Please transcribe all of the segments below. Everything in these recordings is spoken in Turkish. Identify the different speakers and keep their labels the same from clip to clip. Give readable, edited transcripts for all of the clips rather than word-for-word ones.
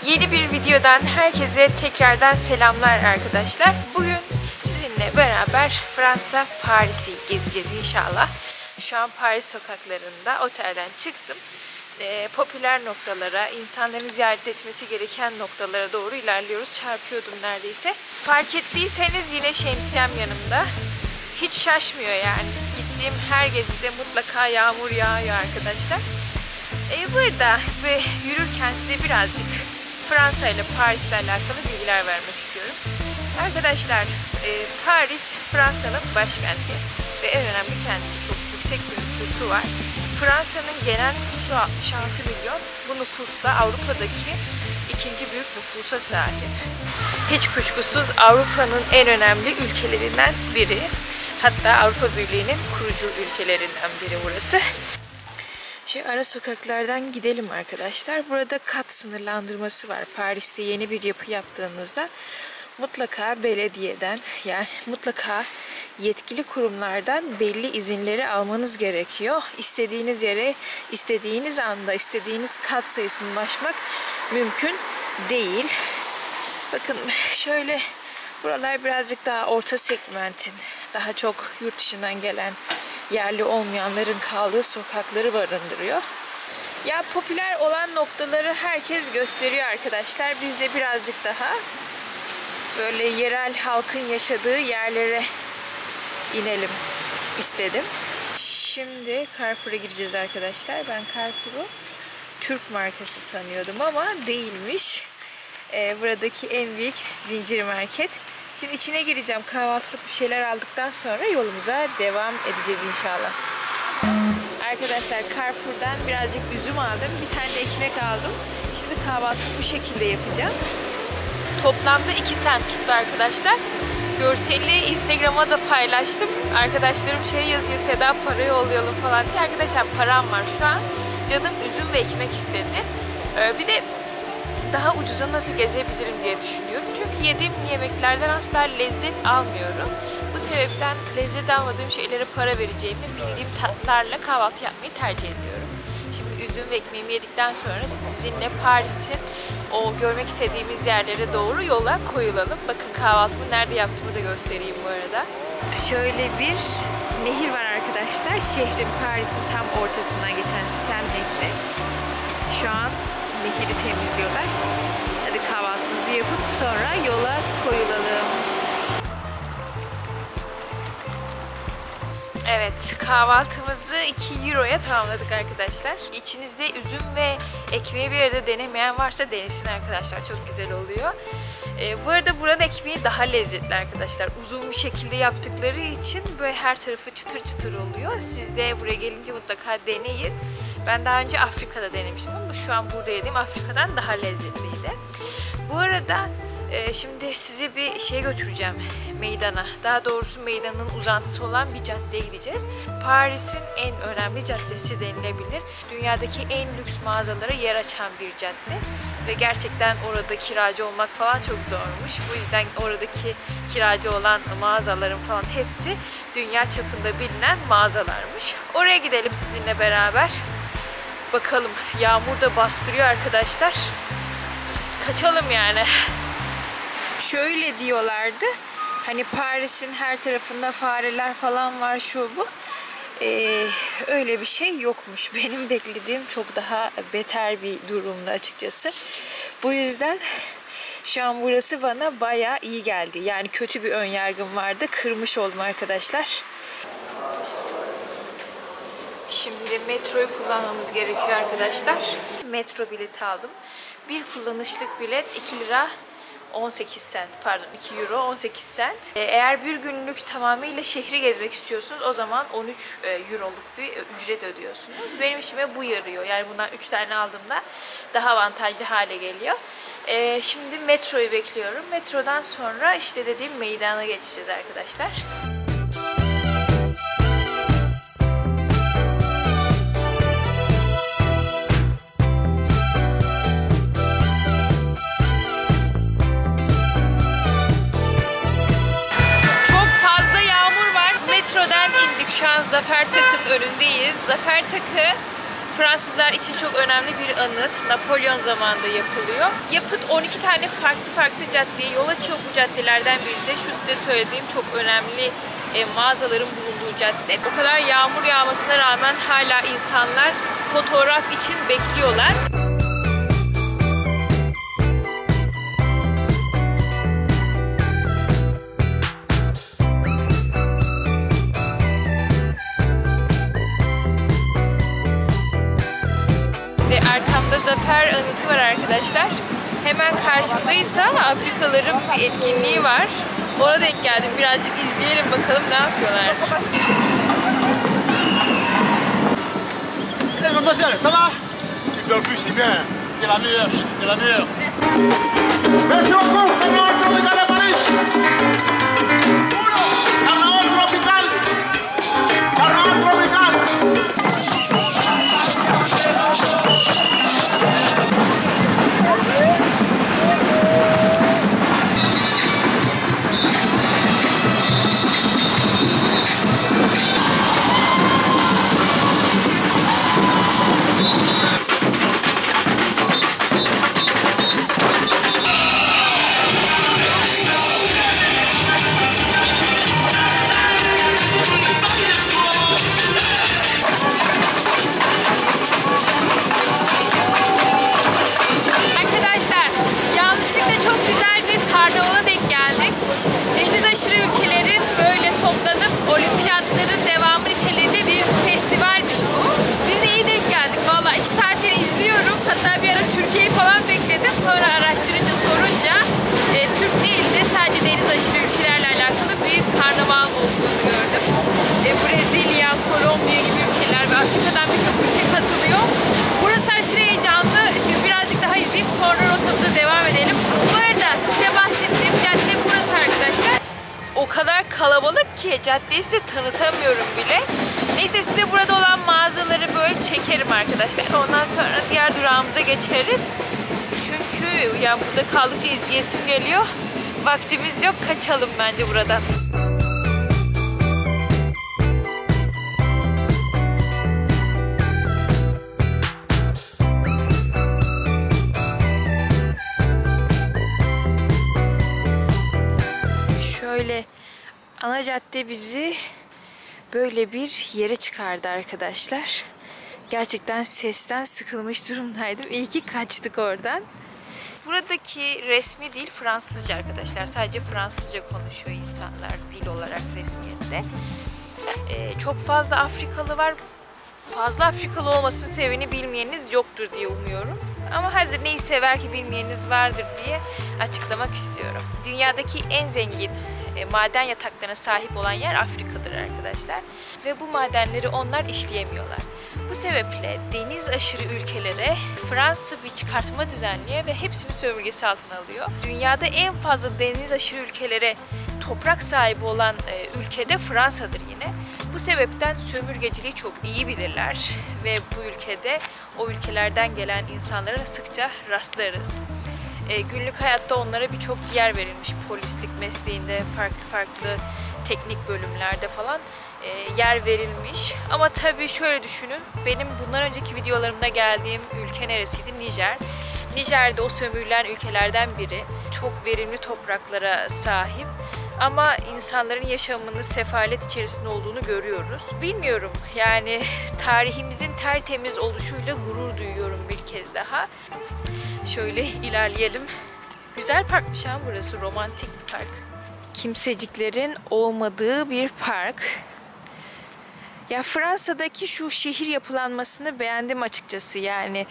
Speaker 1: Yeni bir videodan herkese tekrardan selamlar arkadaşlar. Bugün sizinle beraber Fransa, Paris'i gezeceğiz inşallah. Şu an Paris sokaklarında otelden çıktım. Popüler noktalara, insanların ziyaret etmesi gereken noktalara doğru ilerliyoruz. Çarpıyordum neredeyse. Fark ettiyseniz yine şemsiyem yanımda. Hiç şaşmıyor yani. Gittiğim her gezide mutlaka yağmur yağıyor arkadaşlar. Burada ve yürürken size birazcık Fransa ile Paris ile alakalı bilgiler vermek istiyorum. Arkadaşlar, Paris Fransa'nın başkenti ve en önemli kenti. Çok yüksek bir nüfusu var. Fransa'nın genel nüfusu 66 milyon. Bu nüfus da Avrupa'daki ikinci büyük nüfusa sahip. Hiç kuşkusuz Avrupa'nın en önemli ülkelerinden biri. Hatta Avrupa Birliği'nin kurucu ülkelerinden biri burası. Ara sokaklardan gidelim arkadaşlar. Burada kat sınırlandırması var. Paris'te yeni bir yapı yaptığınızda mutlaka belediyeden, yani mutlaka yetkili kurumlardan belli izinleri almanız gerekiyor. İstediğiniz yere, istediğiniz anda, istediğiniz kat sayısına ulaşmak mümkün değil. Bakın şöyle, buralar birazcık daha orta segmentin, daha çok yurt dışından gelen yerli olmayanların kaldığı sokakları barındırıyor. Ya popüler olan noktaları herkes gösteriyor arkadaşlar. Biz de birazcık daha böyle yerel halkın yaşadığı yerlere inelim istedim. Şimdi Carrefour'a gireceğiz arkadaşlar. Ben Carrefour'u Türk markası sanıyordum ama değilmiş. Buradaki en büyük zincir market. Şimdi içine gireceğim. Kahvaltılık bir şeyler aldıktan sonra yolumuza devam edeceğiz inşallah. Arkadaşlar, Carrefour'dan birazcık üzüm aldım. Bir tane de ekmek aldım. Şimdi kahvaltıyı bu şekilde yapacağım. Toplamda 2 cent tuttu arkadaşlar. Görseli Instagram'a da paylaştım. Arkadaşlarım yazıyor, Seda para yollayalım falan diye. Arkadaşlar, param var şu an. Canım üzüm ve ekmek istedi. Bir de daha ucuza nasıl gezebilirim diye düşünüyorum. Çünkü yediğim yemeklerden asla lezzet almıyorum. Bu sebepten lezzet almadığım şeylere para vereceğimi bildiğim tatlarla kahvaltı yapmayı tercih ediyorum. Şimdi üzüm ve ekmeğimi yedikten sonra sizinle Paris'in o görmek istediğimiz yerlere doğru yola koyulalım. Bakın kahvaltımı nerede yaptığımı da göstereyim bu arada. Şöyle bir nehir var arkadaşlar. Şehrin, Paris'in tam ortasından geçen Seine Nehri. Şu an nehri temizliyorlar. Hadi kahvaltımızı yapıp sonra yola koyulalım. Evet, kahvaltımızı 2 euroya tamamladık arkadaşlar. İçinizde üzüm ve ekmeği bir arada denemeyen varsa denesin arkadaşlar. Çok güzel oluyor. Bu arada buranın ekmeği daha lezzetli arkadaşlar. Uzun bir şekilde yaptıkları için böyle her tarafı çıtır çıtır oluyor. Siz de buraya gelince mutlaka deneyin. Ben daha önce Afrika'da denemiştim ama şu an burada yediğim Afrika'dan daha lezzetliydi. Bu arada şimdi sizi bir götüreceğim, meydana. Daha doğrusu meydanın uzantısı olan bir caddeye gideceğiz. Paris'in en önemli caddesi denilebilir. Dünyadaki en lüks mağazalara yer açan bir cadde. Ve gerçekten orada kiracı olmak falan çok zormuş. Bu yüzden oradaki kiracı olan mağazaların falan hepsi dünya çapında bilinen mağazalarmış. Oraya gidelim sizinle beraber. Bakalım, yağmur da bastırıyor arkadaşlar. Kaçalım yani. Şöyle diyorlardı. Hani Paris'in her tarafında fareler falan var, şu bu. Öyle bir şey yokmuş. Benim beklediğim çok daha beter bir durumda açıkçası. Bu yüzden şu an burası bana bayağı iyi geldi. Yani kötü bir önyargım vardı. Kırmış oldum arkadaşlar. Şimdi metroyu kullanmamız gerekiyor arkadaşlar. Metro bileti aldım. Bir kullanışlık bilet 2 lira 18 cent, pardon 2 euro 18 cent. Eğer bir günlük tamamıyla şehri gezmek istiyorsunuz, o zaman 13 euroluk bir ücret ödüyorsunuz. Benim işime bu yarıyor. Yani bundan 3 tane aldığımda daha avantajlı hale geliyor. Şimdi metroyu bekliyorum. Metrodan sonra işte dediğim meydana geçeceğiz arkadaşlar. Şu an Zafer Tak'ın önündeyiz. Zafer Tak'ı Fransızlar için çok önemli bir anıt. Napolyon zamanında yapılıyor. Yapıt 12 tane farklı caddeye yol açıyor. Bu caddelerden biri de şu size söylediğim çok önemli mağazaların bulunduğu cadde. O kadar yağmur yağmasına rağmen hala insanlar fotoğraf için bekliyorlar. Arkamda Zafer Anıtı var arkadaşlar. Hemen karşımdaysa Afrikalıların bir etkinliği var. Ona denk geldim. Birazcık izleyelim bakalım ne yapıyorlar.
Speaker 2: Hey mademoiselle, ça va? Tu peux plus, c'est bien. C'est la meilleure, c'est la meilleure. Merci beaucoup, carnaval tropical de Paris. Uno, carnaval tropical. Carnaval tropical. Brezilya, Kolombiya gibi ülkeler ve Afrika'dan birçok ülke katılıyor. Burası aşırı heyecanlı. Şimdi birazcık daha izleyip sonra rotamıza devam edelim. Bu arada size bahsettiğim cadde burası arkadaşlar. O kadar kalabalık ki caddeyi size tanıtamıyorum bile. Neyse size burada olan mağazaları böyle çekerim arkadaşlar. Ondan sonra diğer durağımıza geçeriz. Çünkü ya burada kaldıkça izleyesim geliyor. Vaktimiz yok. Kaçalım bence buradan. Şöyle ana cadde bizi böyle bir yere çıkardı arkadaşlar. Gerçekten sesten sıkılmış durumdaydım. İyi ki kaçtık oradan. Buradaki resmi dil Fransızca arkadaşlar. Sadece Fransızca konuşuyor insanlar dil olarak resmiyette. Çok fazla Afrikalı var. Fazla Afrikalı olmasının sebebini bilmeyeniniz yoktur diye umuyorum. Ama hadi neyi sever ki bilmeyeniniz vardır diye açıklamak istiyorum. Dünyadaki en zengin maden yataklarına sahip olan yer Afrika'dır arkadaşlar. Ve bu madenleri onlar işleyemiyorlar. Bu sebeple deniz aşırı ülkelere Fransa bir çıkartma düzenliyor ve hepsini sömürgesi altına alıyor. Dünyada en fazla deniz aşırı ülkelere toprak sahibi olan ülke de Fransa'dır yine. Bu sebepten sömürgeciliği çok iyi bilirler ve bu ülkede o ülkelerden gelen insanlara sıkça rastlarız. Günlük hayatta onlara birçok yer verilmiş. Polislik mesleğinde, farklı teknik bölümlerde falan yer verilmiş. Ama tabii şöyle düşünün, benim bundan önceki videolarımda geldiğim ülke neresiydi? Nijer. Nijer'de o sömürülen ülkelerden biri. Çok verimli topraklara sahip. Ama insanların yaşamının sefalet içerisinde olduğunu görüyoruz. Bilmiyorum, yani tarihimizin tertemiz oluşuyla gurur duyuyorum bir kez daha. Şöyle ilerleyelim. Güzel parkmış ha burası, romantik bir park. Kimseciklerin olmadığı bir park. Ya Fransa'daki şu şehir yapılanmasını beğendim açıkçası. Yani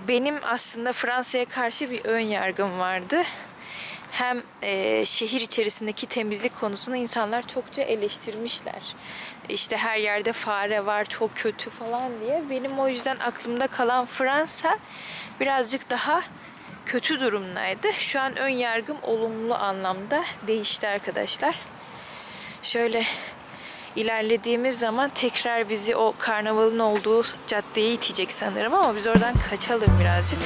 Speaker 2: benim aslında Fransa'ya karşı bir ön yargım vardı. Hem şehir içerisindeki temizlik konusunu insanlar çokça eleştirmişler. İşte her yerde fare var, çok kötü falan diye. Benim o yüzden aklımda kalan Fransa birazcık daha kötü durumdaydı. Şu an ön yargım olumlu anlamda değişti arkadaşlar. Şöyle ilerlediğimiz zaman tekrar bizi o karnavalın olduğu caddeye itecek sanırım ama biz oradan kaçalım birazcık.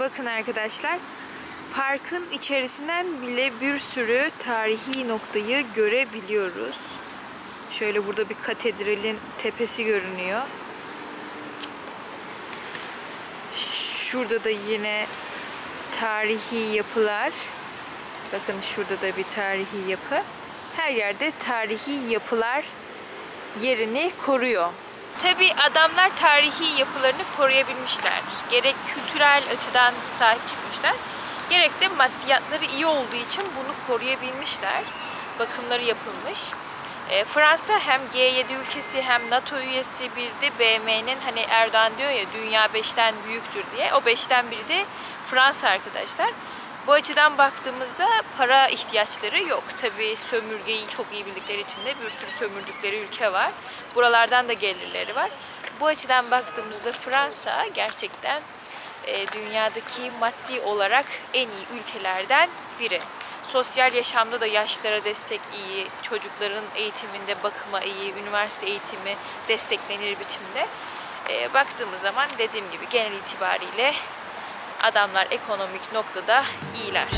Speaker 2: bakın arkadaşlar. Parkın içerisinden bile bir sürü tarihi noktayı görebiliyoruz. Şöyle burada bir katedralin tepesi görünüyor. Şurada da yine tarihi yapılar. Bakın şurada da bir tarihi yapı. Her yerde tarihi yapılar yerini koruyor. Tabii adamlar tarihi yapılarını koruyabilmişler. Gerek kültürel açıdan sahip çıkmışlar, gerek de maddiyatları iyi olduğu için bunu koruyabilmişler. Bakımları yapılmış. Fransa hem G7 ülkesi hem NATO üyesi, bir de BM'nin, hani Erdoğan diyor ya dünya 5'ten büyüktür diye, o 5'ten biri de Fransa arkadaşlar. Bu açıdan baktığımızda para ihtiyaçları yok. Tabii sömürgeyi çok iyi bildikleri için de bir sürü sömürdükleri ülke var. Buralardan da gelirleri var. Bu açıdan baktığımızda Fransa gerçekten dünyadaki maddi olarak en iyi ülkelerden biri. Sosyal yaşamda da yaşlara destek iyi, çocukların eğitiminde bakıma iyi, üniversite eğitimi desteklenir biçimde. Baktığımız zaman dediğim gibi genel itibariyle adamlar ekonomik noktada iyiler.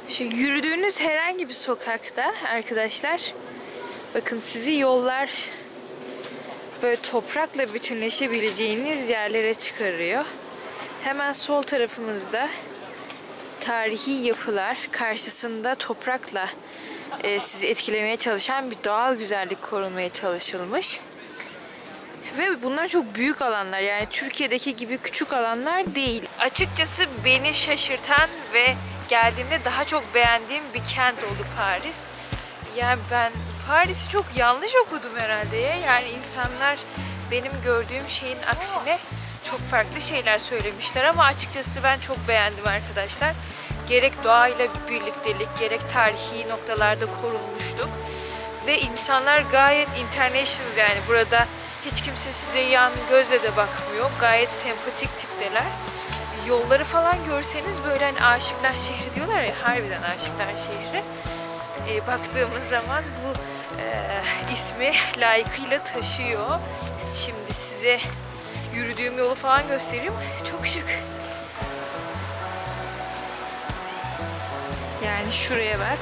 Speaker 2: Şu yürüdüğünüz herhangi bir sokakta arkadaşlar, bakın sizi yollar böyle toprakla bütünleşebileceğiniz yerlere çıkarıyor. Hemen sol tarafımızda tarihi yapılar, karşısında toprakla sizi etkilemeye çalışan bir doğal güzellik korunmaya çalışılmış. Ve bunlar çok büyük alanlar, yani Türkiye'deki gibi küçük alanlar değil. Açıkçası beni şaşırtan ve geldiğimde daha çok beğendiğim bir kent oldu Paris. Yani ben Paris'i çok yanlış okudum herhalde ya. Yani insanlar benim gördüğüm şeyin aksine çok farklı şeyler söylemişler ama açıkçası ben çok beğendim arkadaşlar. Gerek doğayla birliktelik, gerek tarihi noktalarda korunmuşluk ve insanlar gayet international, yani burada hiç kimse size yan gözle de bakmıyor. Gayet sempatik tipteler. Yolları falan görseniz böyle hani aşıklar şehri diyorlar ya, harbiden aşıklar şehri. Baktığımız zaman bu ismi layıkıyla taşıyor. Şimdi size yürüdüğüm yolu falan göstereyim. Çok şık. Yani şuraya bak.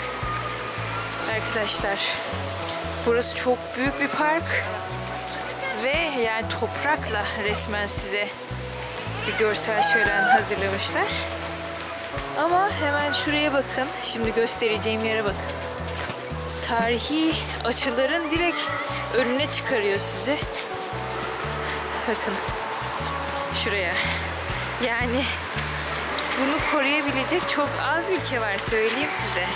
Speaker 2: Arkadaşlar, burası çok büyük bir park. Ve yani toprakla resmen size bir görsel şölen hazırlamışlar. Ama hemen şuraya bakın. Şimdi göstereceğim yere bakın. Tarihi açıların direkt önüne çıkarıyor sizi. Bakın şuraya. Yani bunu koruyabilecek çok az ülke var, söyleyeyim size.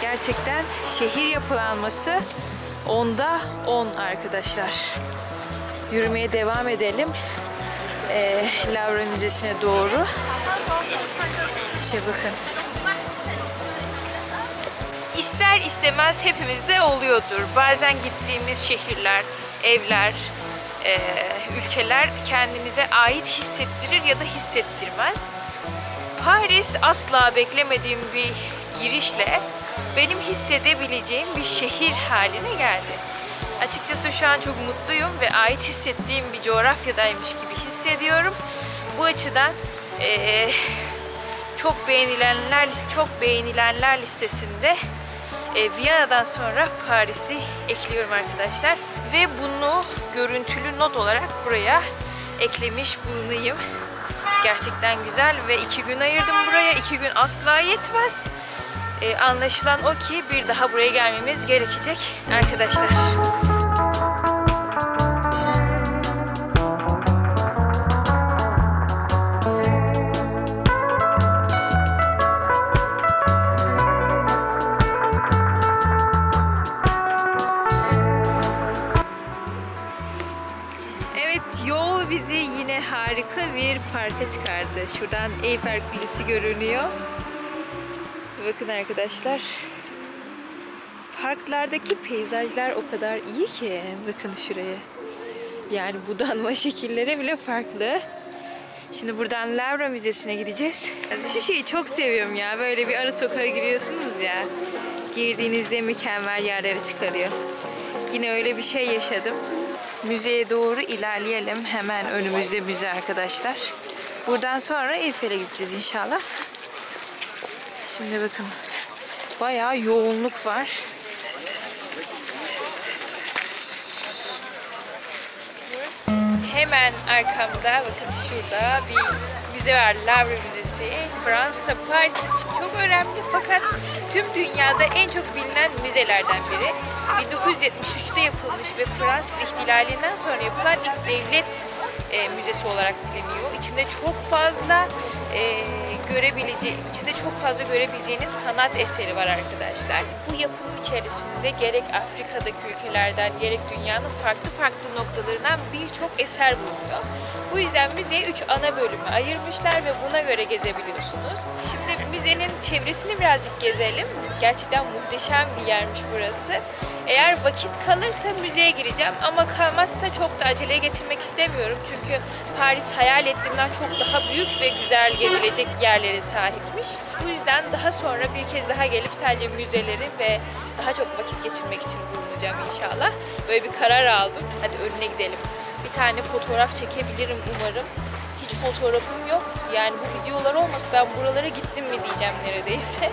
Speaker 2: Gerçekten şehir yapılanması 10'da 10 arkadaşlar. Yürümeye devam edelim. Louvre Müzesi'ne doğru. İşte bakın. İster istemez hepimizde oluyordur. Bazen gittiğimiz şehirler, evler, ülkeler kendinize ait hissettirir ya da hissettirmez. Paris asla beklemediğim bir girişle benim hissedebileceğim bir şehir haline geldi. Açıkçası şu an çok mutluyum ve ait hissettiğim bir coğrafyadaymış gibi hissediyorum. Bu açıdan çok beğenilenler listesinde Viyana'dan sonra Paris'i ekliyorum arkadaşlar. Ve bunu görüntülü not olarak buraya eklemiş bulunayım. Gerçekten güzel ve 2 gün ayırdım buraya. 2 gün asla yetmez. Anlaşılan o ki bir daha buraya gelmemiz gerekecek arkadaşlar. Evet, yol bizi yine harika bir parka çıkardı. Şuradan Eyfel Kulesi görünüyor. Bakın arkadaşlar, parklardaki peyzajlar o kadar iyi ki. Bakın şuraya. Yani budanma şekilleri bile farklı. Şimdi buradan Louvre Müzesi'ne gideceğiz. Şu şeyi çok seviyorum ya. Böyle bir ara sokağa giriyorsunuz ya. Girdiğinizde mükemmel yerlere çıkarıyor. Yine öyle bir şey yaşadım. Müzeye doğru ilerleyelim. Hemen önümüzde müze arkadaşlar. Buradan sonra Eyfel'e gideceğiz inşallah. Şimdi bakın. Bayağı yoğunluk var. Hemen arkamda bakın şurada bir müze var. Louvre Müzesi. Fransa, Paris için çok önemli fakat tüm dünyada en çok bilinen müzelerden biri. 1973'te yapılmış ve Fransız ihtilalinden sonra yapılan ilk devlet müzesi olarak biliniyor. İçinde çok fazla görebileceğiniz sanat eseri var arkadaşlar. Bu yapının içerisinde gerek Afrika'daki ülkelerden gerek dünyanın farklı noktalarından birçok eser bulunuyor. Bu yüzden müzeye 3 ana bölüme ayırmışlar ve buna göre gezebiliyorsunuz. Şimdi müzenin çevresini birazcık gezelim. Gerçekten muhteşem bir yermiş burası. Eğer vakit kalırsa müzeye gireceğim ama kalmazsa çok da aceleye getirmek istemiyorum. Çünkü Paris hayal ettiğimden çok daha büyük ve güzel gezilecek yerlere sahipmiş. Bu yüzden daha sonra bir kez daha gelip sadece müzeleri ve daha çok vakit geçirmek için bulunacağım inşallah. Böyle bir karar aldım. Hadi önüne gidelim. Bir tane fotoğraf çekebilirim umarım. Hiç fotoğrafım yok. Yani bu videolar olmasa ben buralara gittim mi diyeceğim neredeyse.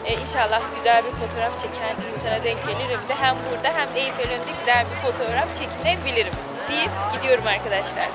Speaker 2: İnşallah güzel bir fotoğraf çeken insana denk gelirim de hem burada hem de Eyfel önünde güzel bir fotoğraf çekinebilirim deyip gidiyorum arkadaşlar.